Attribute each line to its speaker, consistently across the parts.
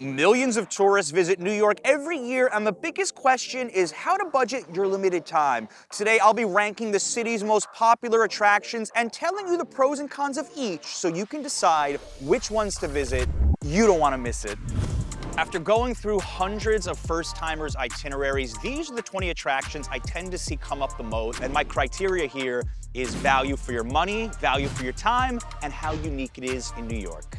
Speaker 1: Millions of tourists visit New York every year, and the biggest question is how to budget your limited time. Today, I'll be ranking the city's most popular attractions and telling you the pros and cons of each so you can decide which ones to visit. You don't want to miss it. After going through hundreds of first-timers' itineraries, these are the 20 attractions I tend to see come up the most, and my criteria here is value for your money, value for your time, and how unique it is in New York.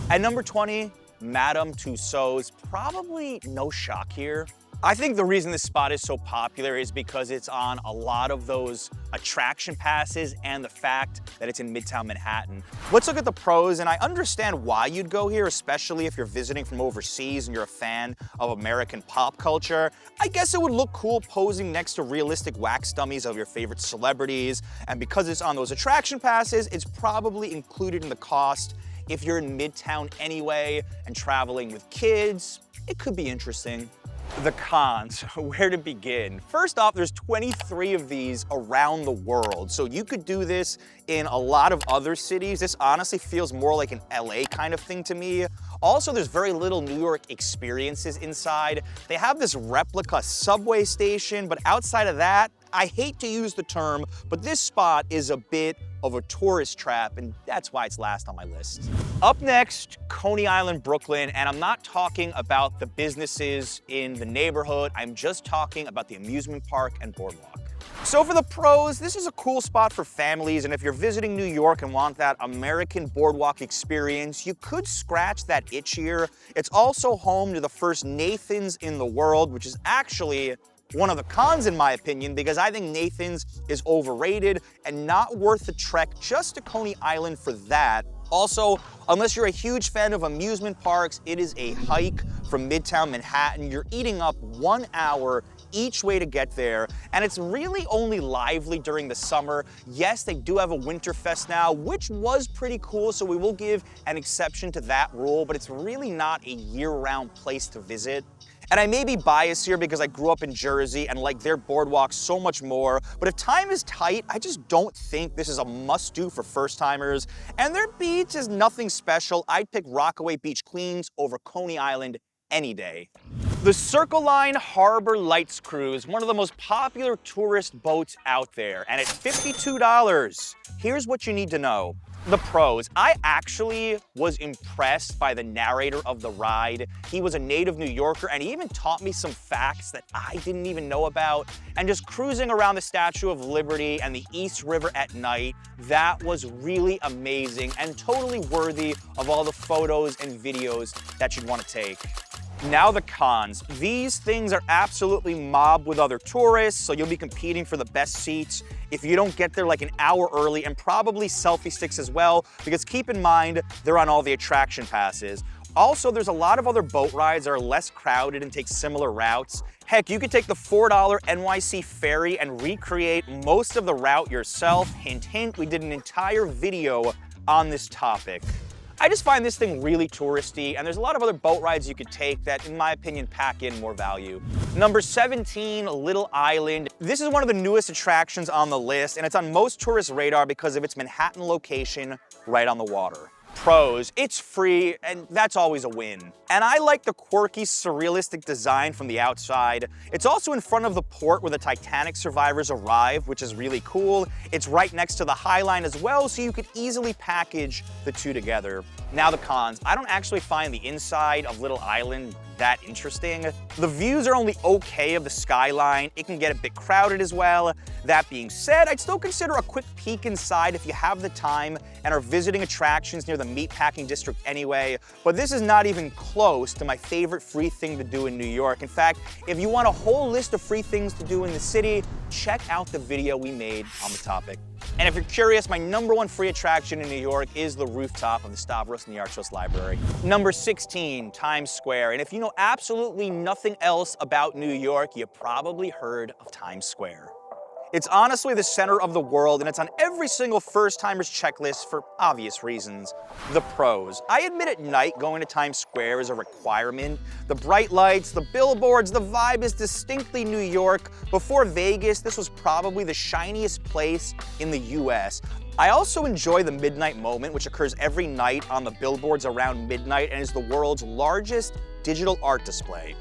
Speaker 1: At number 20, Madame Tussauds, probably no shock here. I think the reason this spot is so popular is because it's on a lot of those attraction passes and the fact that it's in Midtown Manhattan. Let's look at the pros, and I understand why you'd go here, especially if you're visiting from overseas and you're a fan of American pop culture. I guess it would look cool posing next to realistic wax dummies of your favorite celebrities, and because it's on those attraction passes, it's probably included in the cost. If you're in Midtown anyway and traveling with kids, it could be interesting. The cons, where to begin? First off, there's 23 of these around the world, so you could do this in a lot of other cities. This honestly feels more like an LA kind of thing to me. Also, there's very little New York experiences inside. They have this replica subway station, but outside of that, I hate to use the term, but this spot is a bit of a tourist trap, and that's why it's last on my list. Up next, Coney Island, Brooklyn, and I'm not talking about the businesses in the neighborhood, I'm just talking about the amusement park and Boardwalk. So for the pros, this is a cool spot for families, and if you're visiting New York and want that American boardwalk experience, you could scratch that itch here. It's also home to the first Nathan's in the world, which is actually one of the cons in my opinion, because I think Nathan's is overrated and not worth the trek just to Coney Island for that. Also, unless you're a huge fan of amusement parks, it is a hike from Midtown Manhattan. You're eating up 1 hour each way to get there, and it's really only lively during the summer. Yes, they do have a Winterfest now, which was pretty cool, so we will give an exception to that rule, but it's really not a year-round place to visit. And I may be biased here because I grew up in Jersey and like their boardwalk so much more, but if time is tight, I just don't think this is a must-do for first-timers. And their beach is nothing special. I'd pick Rockaway Beach, Queens over Coney Island any day. The Circle Line Harbor Lights Cruise, one of the most popular tourist boats out there, and at $52, here's what you need to know. The pros. I actually was impressed by the narrator of the ride. He was a native New Yorker, and he even taught me some facts that I didn't even know about. And just cruising around the Statue of Liberty and the East River at night, that was really amazing and totally worthy of all the photos and videos that you'd want to take. Now the cons. These things are absolutely mobbed with other tourists, so you'll be competing for the best seats if you don't get there like an hour early, and probably selfie sticks as well, because keep in mind, they're on all the attraction passes. Also, there's a lot of other boat rides that are less crowded and take similar routes. Heck, you could take the $4 NYC ferry and recreate most of the route yourself. Hint, hint, we did an entire video on this topic. I just find this thing really touristy, and there's a lot of other boat rides you could take that, in my opinion, pack in more value. Number 17, Little Island. This is one of the newest attractions on the list, and it's on most tourists' radar because of its Manhattan location right on the water. Pros, it's free, and that's always a win. And I like the quirky, surrealistic design from the outside. It's also in front of the port where the Titanic survivors arrived, which is really cool. It's right next to the High Line as well, so you could easily package the two together. Now the cons. I don't actually find the inside of Little Island that interesting. The views are only okay of the skyline. It can get a bit crowded as well. That being said, I'd still consider a quick peek inside if you have the time and are visiting attractions near the meatpacking district anyway, but this is not even close to my favorite free thing to do in New York. In fact, if you want a whole list of free things to do in the city, check out the video we made on the topic. And if you're curious, my #1 free attraction in New York is the rooftop of the Stavros Niarchos Library. Number 16, Times Square. And if you know absolutely nothing else about New York, you probably heard of Times Square. It's honestly the center of the world, and it's on every single first-timer's checklist for obvious reasons. The pros. I admit at night going to Times Square is a requirement. The bright lights, the billboards, the vibe is distinctly New York. Before Vegas, this was probably the shiniest place in the US. I also enjoy the midnight moment, which occurs every night on the billboards around midnight and is the world's largest digital art display.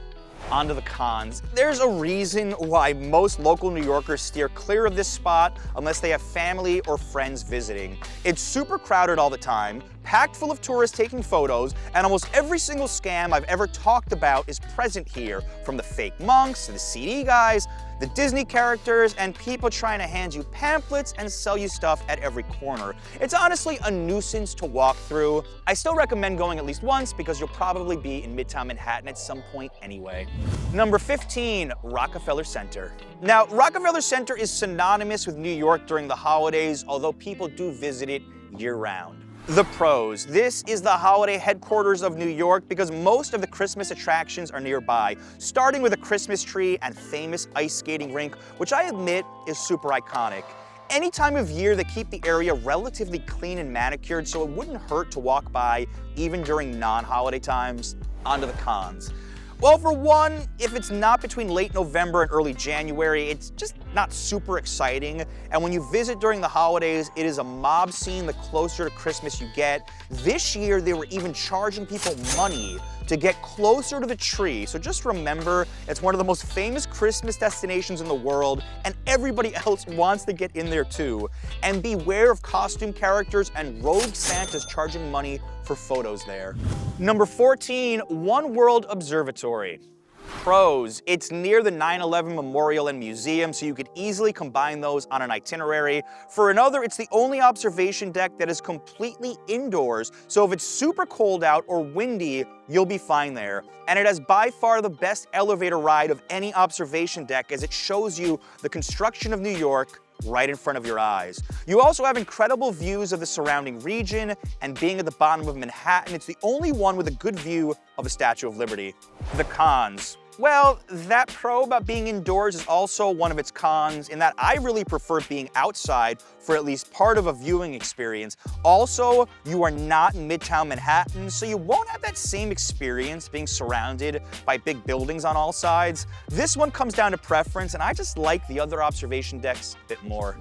Speaker 1: Onto the cons. There's a reason why most local New Yorkers steer clear of this spot unless they have family or friends visiting. It's super crowded all the time, packed full of tourists taking photos, and almost every single scam I've ever talked about is present here, from the fake monks to the CD guys, the Disney characters, and people trying to hand you pamphlets and sell you stuff at every corner. It's honestly a nuisance to walk through. I still recommend going at least once because you'll probably be in Midtown Manhattan at some point anyway. Number 15, Rockefeller Center. Now, Rockefeller Center is synonymous with New York during the holidays, although people do visit it year-round. The pros. This is the holiday headquarters of New York because most of the Christmas attractions are nearby, starting with a Christmas tree and famous ice skating rink, which I admit is super iconic. Any time of year, they keep the area relatively clean and manicured, so it wouldn't hurt to walk by even during non-holiday times. Onto the cons. Well, for one, if it's not between late November and early January, it's just not super exciting. And when you visit during the holidays, it is a mob scene the closer to Christmas you get. This year, they were even charging people money to get closer to the tree. So just remember, it's one of the most famous Christmas destinations in the world, and everybody else wants to get in there too. And beware of costume characters and rogue Santas charging money for photos there. Number 14, One World Observatory. Pros. It's near the 9/11 Memorial and Museum, so you could easily combine those on an itinerary. For another, it's the only observation deck that is completely indoors, so if it's super cold out or windy, you'll be fine there. And it has by far the best elevator ride of any observation deck as it shows you the construction of New York right in front of your eyes. You also have incredible views of the surrounding region, and being at the bottom of Manhattan, it's the only one with a good view of the Statue of Liberty. The cons. Well, that pro about being indoors is also one of its cons in that I really prefer being outside for at least part of a viewing experience. Also, you are not in Midtown Manhattan, so you won't have that same experience being surrounded by big buildings on all sides. This one comes down to preference, and I just like the other observation decks a bit more.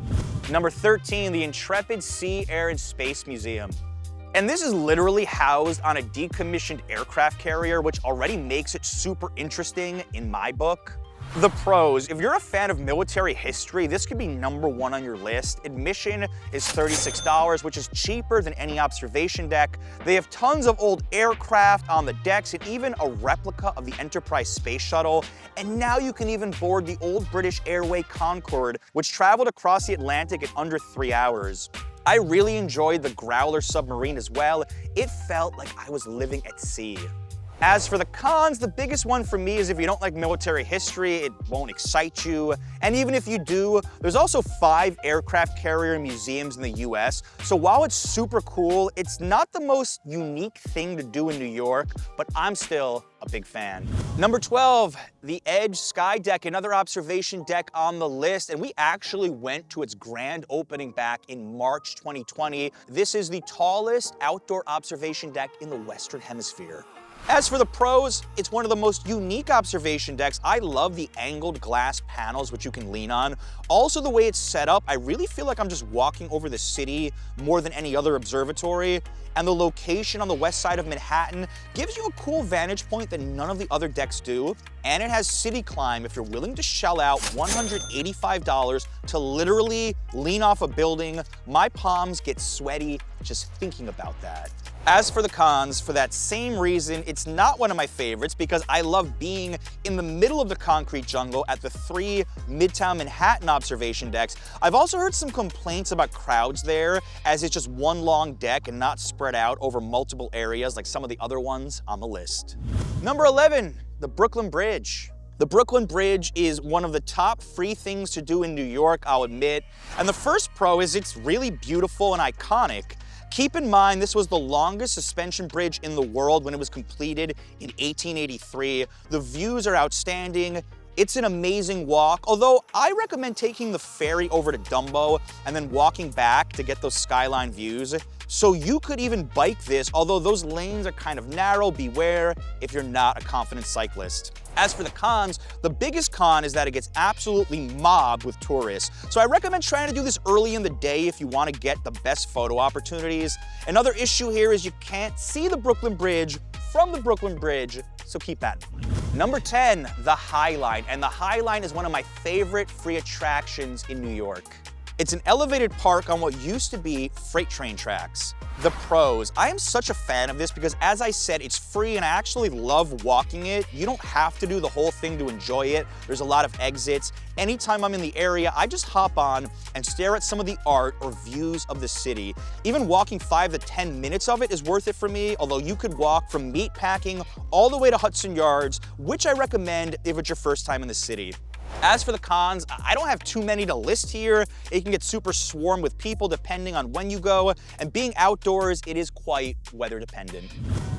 Speaker 1: Number 13, the Intrepid Sea, Air, and Space Museum. And this is literally housed on a decommissioned aircraft carrier, which already makes it super interesting in my book. The pros. If you're a fan of military history, this could be number one on your list. Admission is $36, which is cheaper than any observation deck. They have tons of old aircraft on the decks and even a replica of the Enterprise space shuttle. And now you can even board the old British Airway Concorde, which traveled across the Atlantic in under 3 hours. I really enjoyed the Growler submarine as well. It felt like I was living at sea. As for the cons, the biggest one for me is if you don't like military history, it won't excite you. And even if you do, there's also 5 aircraft carrier museums in the US. So while it's super cool, it's not the most unique thing to do in New York, but I'm still a big fan. Number 12, the Edge Sky Deck, another observation deck on the list, and we actually went to its grand opening back in March 2020. This is the tallest outdoor observation deck in the Western Hemisphere. As for the pros, it's one of the most unique observation decks. I love the angled glass panels which you can lean on. Also the way it's set up, I really feel like I'm just walking over the city more than any other observatory. And the location on the west side of Manhattan gives you a cool vantage point that none of the other decks do. And it has City Climb if you're willing to shell out $185 to literally lean off a building. My palms get sweaty just thinking about that. As for the cons, for that same reason, it's not one of my favorites because I love being in the middle of the concrete jungle at the 3 Midtown Manhattan observation decks. I've also heard some complaints about crowds there, as it's just one long deck and not spread out over multiple areas like some of the other ones on the list. Number 11, the Brooklyn Bridge. The Brooklyn Bridge is one of the top free things to do in New York, I'll admit. And the first pro is it's really beautiful and iconic. Keep in mind, this was the longest suspension bridge in the world when it was completed in 1883. The views are outstanding. It's an amazing walk, although I recommend taking the ferry over to Dumbo and then walking back to get those skyline views. So you could even bike this, although those lanes are kind of narrow. Beware if you're not a confident cyclist. As for the cons, the biggest con is that it gets absolutely mobbed with tourists. So I recommend trying to do this early in the day if you want to get the best photo opportunities. Another issue here is you can't see the Brooklyn Bridge from the Brooklyn Bridge, so keep that in mind. Number 10, the High Line, and the High Line is one of my favorite free attractions in New York. It's an elevated park on what used to be freight train tracks. The pros. I am such a fan of this because, as I said, it's free and I actually love walking it. You don't have to do the whole thing to enjoy it. There's a lot of exits. Anytime I'm in the area, I just hop on and stare at some of the art or views of the city. Even walking 5 to 10 minutes of it is worth it for me, although you could walk from Meatpacking all the way to Hudson Yards, which I recommend if it's your first time in the city. As for the cons, I don't have too many to list here. It can get super swarmed with people depending on when you go, and being outdoors, it is quite weather dependent.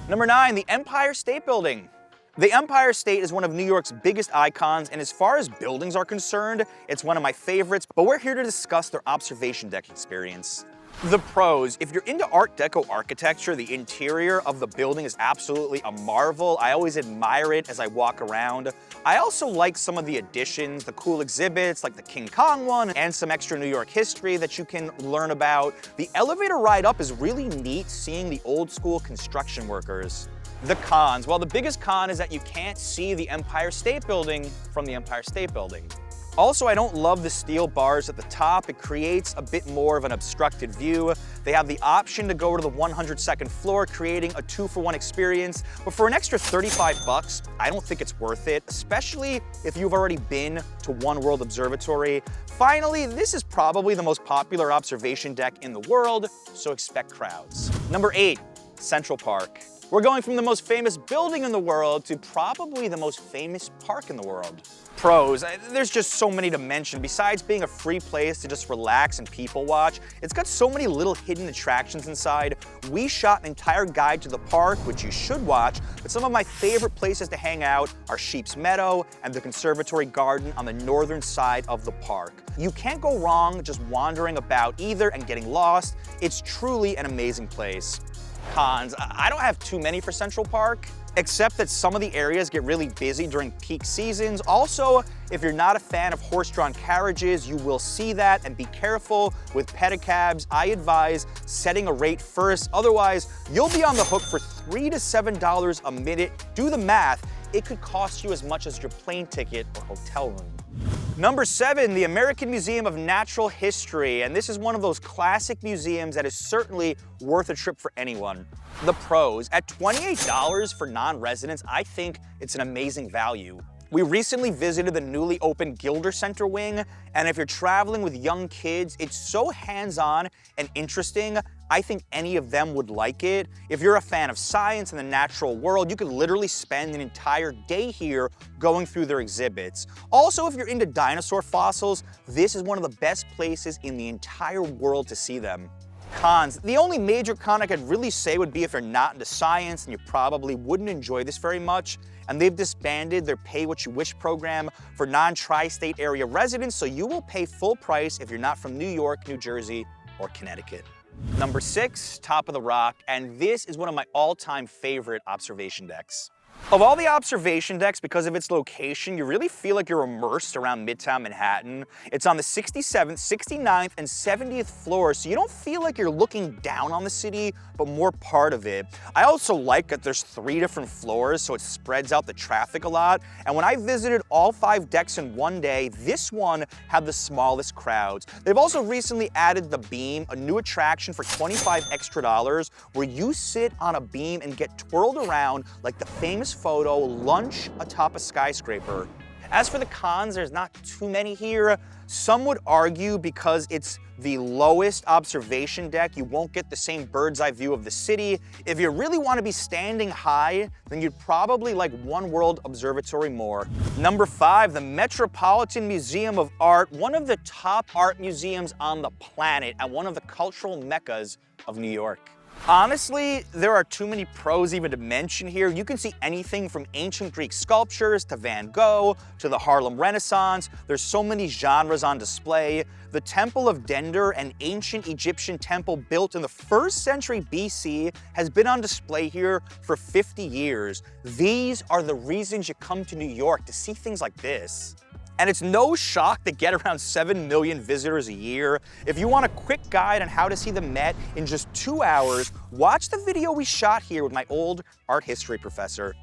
Speaker 1: Number 9, the Empire State Building. The Empire State is one of New York's biggest icons, and as far as buildings are concerned, it's one of my favorites, but we're here to discuss their observation deck experience. The pros. If you're into Art Deco architecture, the interior of the building is absolutely a marvel. I always admire it as I walk around. I also like some of the additions, the cool exhibits like the King Kong one, and some extra New York history that you can learn about. The elevator ride up is really neat, seeing the old school construction workers. The cons. Well, the biggest con is that you can't see the Empire State Building from the Empire State Building. Also, I don't love the steel bars at the top. It creates a bit more of an obstructed view. They have the option to go to the 102nd floor, creating a 2-for-1 experience. But for an extra 35 bucks, I don't think it's worth it, especially if you've already been to One World Observatory. Finally, this is probably the most popular observation deck in the world, so expect crowds. Number 8, Central Park. We're going from the most famous building in the world to probably the most famous park in the world. Pros, there's just so many to mention. Besides being a free place to just relax and people watch, it's got so many little hidden attractions inside. We shot an entire guide to the park, which you should watch, but some of my favorite places to hang out are Sheep's Meadow and the Conservatory Garden on the northern side of the park. You can't go wrong just wandering about either and getting lost. It's truly an amazing place. Cons. I don't have too many for Central Park, except that some of the areas get really busy during peak seasons. Also, if you're not a fan of horse-drawn carriages, you will see that, and be careful with pedicabs. I advise setting a rate first, otherwise you'll be on the hook for $3 to $7 a minute. Do the math, it could cost you as much as your plane ticket or hotel room. Number 7, the American Museum of Natural History, and this is one of those classic museums that is certainly worth a trip for anyone. The pros, at $28 for non-residents, I think it's an amazing value. We recently visited the newly opened Gilder Center wing, and if you're traveling with young kids, it's so hands-on and interesting. I think any of them would like it. If you're a fan of science and the natural world, you could literally spend an entire day here going through their exhibits. Also, if you're into dinosaur fossils, this is one of the best places in the entire world to see them. Cons. The only major con I could really say would be if you're not into science, and you probably wouldn't enjoy this very much. And they've disbanded their Pay What You Wish program for non-tri-state area residents, so you will pay full price if you're not from New York, New Jersey, or Connecticut. Number 6, Top of the Rock, and this is one of my all-time favorite observation decks. Of all the observation decks, because of its location, you really feel like you're immersed around Midtown Manhattan. It's on the 67th, 69th, and 70th floors, so you don't feel like you're looking down on the city, but more part of it. I also like that there's 3 different floors, so it spreads out the traffic a lot. And when I visited all 5 decks in one day, this one had the smallest crowds. They've also recently added the Beam, a new attraction for $25 extra, where you sit on a beam and get twirled around like the famous photo Lunch Atop a Skyscraper. As for the cons, there's not too many here. Some would argue because it's the lowest observation deck, you won't get the same bird's eye view of the city. If you really want to be standing high, then you'd probably like One World Observatory more. Number 5, the Metropolitan Museum of Art, one of the top art museums on the planet and one of the cultural meccas of New York. Honestly, there are too many pros even to mention here. You can see anything from ancient Greek sculptures to Van Gogh to the Harlem Renaissance. There's so many genres on display. The Temple of Dender, an ancient Egyptian temple built in the 1st century BC, has been on display here for 50 years. These are the reasons you come to New York, to see things like this. And it's no shock to get around 7 million visitors a year. If you want a quick guide on how to see the Met in just 2 hours, watch the video we shot here with my old art history professor.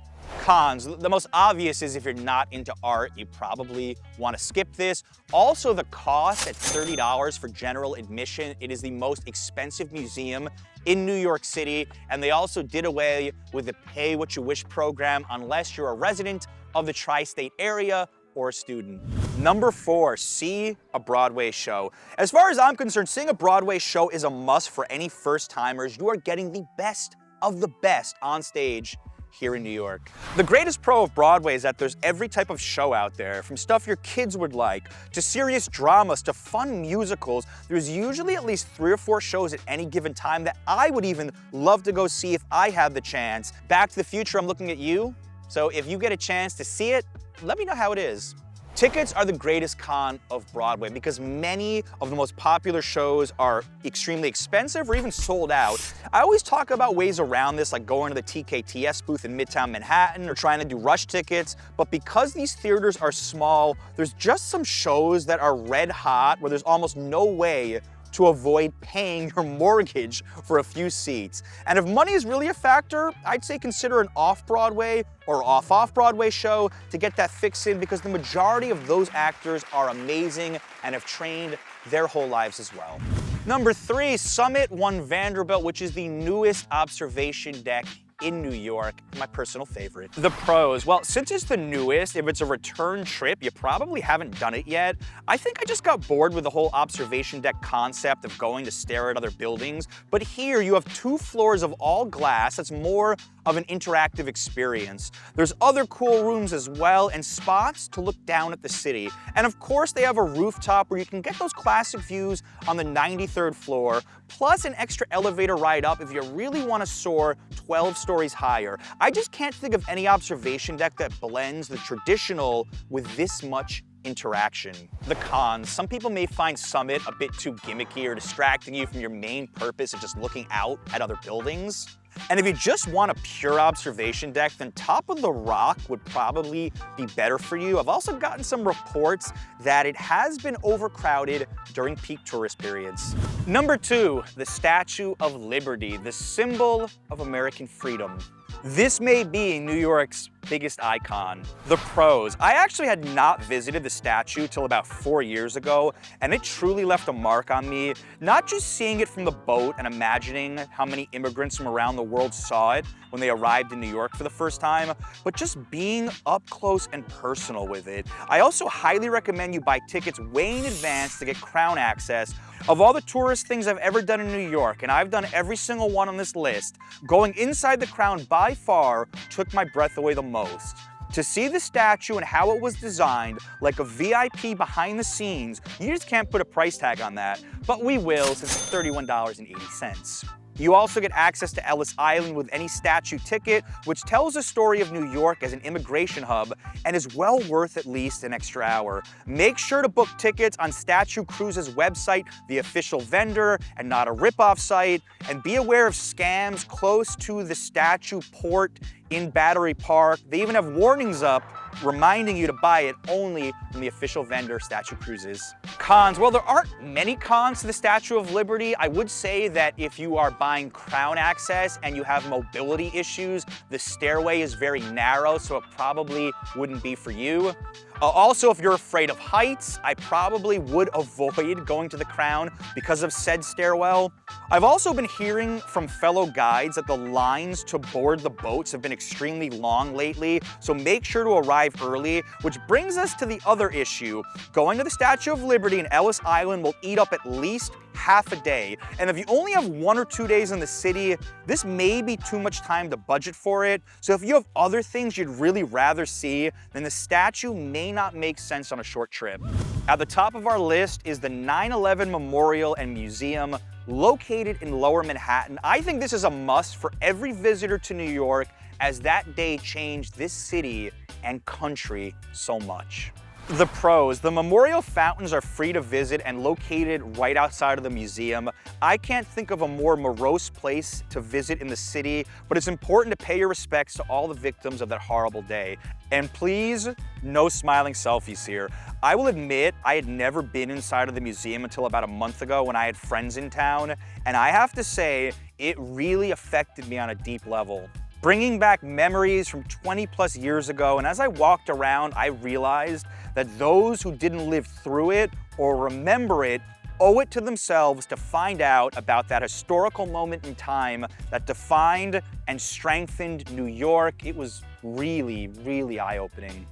Speaker 1: Cons. The most obvious is if you're not into art, you probably want to skip this. Also, the cost at $30 for general admission. It is the most expensive museum in New York City, and they also did away with the pay what you wish program unless you're a resident of the tri-state area or a student. Number 4, see a Broadway show. As far as I'm concerned, seeing a Broadway show is a must for any first-timers. You are getting the best of the best on stage here in New York. The greatest pro of Broadway is that there's every type of show out there, from stuff your kids would like, to serious dramas, to fun musicals. There's usually at least 3 or 4 shows at any given time that I would even love to go see if I had the chance. Back to the Future, I'm looking at you. So if you get a chance to see it, let me know how it is. Tickets are the greatest con of Broadway because many of the most popular shows are extremely expensive or even sold out. I always talk about ways around this, like going to the TKTS booth in Midtown Manhattan or trying to do rush tickets, but because these theaters are small, there's just some shows that are red hot where there's almost no way to avoid paying your mortgage for a few seats. And if money is really a factor, I'd say consider an off-Broadway or off-Broadway show to get that fix in, because the majority of those actors are amazing and have trained their whole lives as well. Number 3, Summit One Vanderbilt, which is the newest observation deck in New York, my personal favorite. The pros, well, since it's the newest, if it's a return trip, you probably haven't done it yet. I think I just got bored with the whole observation deck concept of going to stare at other buildings, but here you have 2 floors of all glass. That's more of an interactive experience. There's other cool rooms as well and spots to look down at the city. And of course, they have a rooftop where you can get those classic views on the 93rd floor, plus an extra elevator ride up if you really want to soar 12 stories higher. I just can't think of any observation deck that blends the traditional with this much interaction. The cons. Some people may find Summit a bit too gimmicky or distracting you from your main purpose of just looking out at other buildings. And if you just want a pure observation deck, then Top of the Rock would probably be better for you. I've also gotten some reports that it has been overcrowded during peak tourist periods. Number 2, the Statue of Liberty, the symbol of American freedom. This may be New York's biggest icon. The pros. I actually had not visited the statue till about 4 years ago, and it truly left a mark on me. Not just seeing it from the boat and imagining how many immigrants from around the world saw it when they arrived in New York for the first time, but just being up close and personal with it. I also highly recommend you buy tickets way in advance to get crown access. Of all the tourist things I've ever done in New York, and I've done every single one on this list, going inside the crown by far took my breath away the most. To see the statue and how it was designed, like a VIP behind the scenes, you just can't put a price tag on that, but we will since it's $31.80. You also get access to Ellis Island with any statue ticket, which tells the story of New York as an immigration hub and is well worth at least an extra hour. Make sure to book tickets on Statue Cruises' website, the official vendor, and not a rip-off site, and be aware of scams close to the statue port in Battery Park. They even have warnings up reminding you to buy it only from the official vendor, Statue Cruises. Cons, well, there aren't many cons to the Statue of Liberty. I would say that if you are buying crown access and you have mobility issues, the stairway is very narrow, so it probably wouldn't be for you. Also, if you're afraid of heights, I probably would avoid going to the crown because of said stairwell. I've also been hearing from fellow guides that the lines to board the boats have been extremely long lately, so make sure to arrive early, which brings us to the other issue. Going to the Statue of Liberty and Ellis Island will eat up at least half a day. And if you only have 1 or 2 days in the city, this may be too much time to budget for it. So if you have other things you'd really rather see, then the statue may not make sense on a short trip. At the top of our list is the 9/11 Memorial and Museum, located in Lower Manhattan. I think this is a must for every visitor to New York, as that day changed this city and country so much. The pros. The memorial fountains are free to visit and located right outside of the museum. I can't think of a more morose place to visit in the city, but it's important to pay your respects to all the victims of that horrible day. And please, no smiling selfies here. I will admit I had never been inside of the museum until about a month ago when I had friends in town, and I have to say, it really affected me on a deep level. Bringing back memories from 20+ years ago, and as I walked around, I realized that those who didn't live through it or remember it owe it to themselves to find out about that historical moment in time that defined and strengthened New York. It was really, really eye-opening.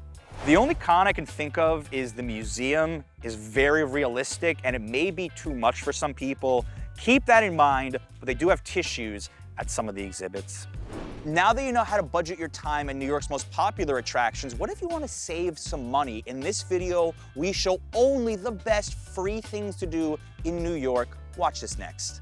Speaker 1: The only con I can think of is the museum is very realistic and it may be too much for some people. Keep that in mind, but they do have tissues at some of the exhibits. Now that you know how to budget your time at New York's most popular attractions, what if you want to save some money? In this video, we show only the best free things to do in New York. Watch this next.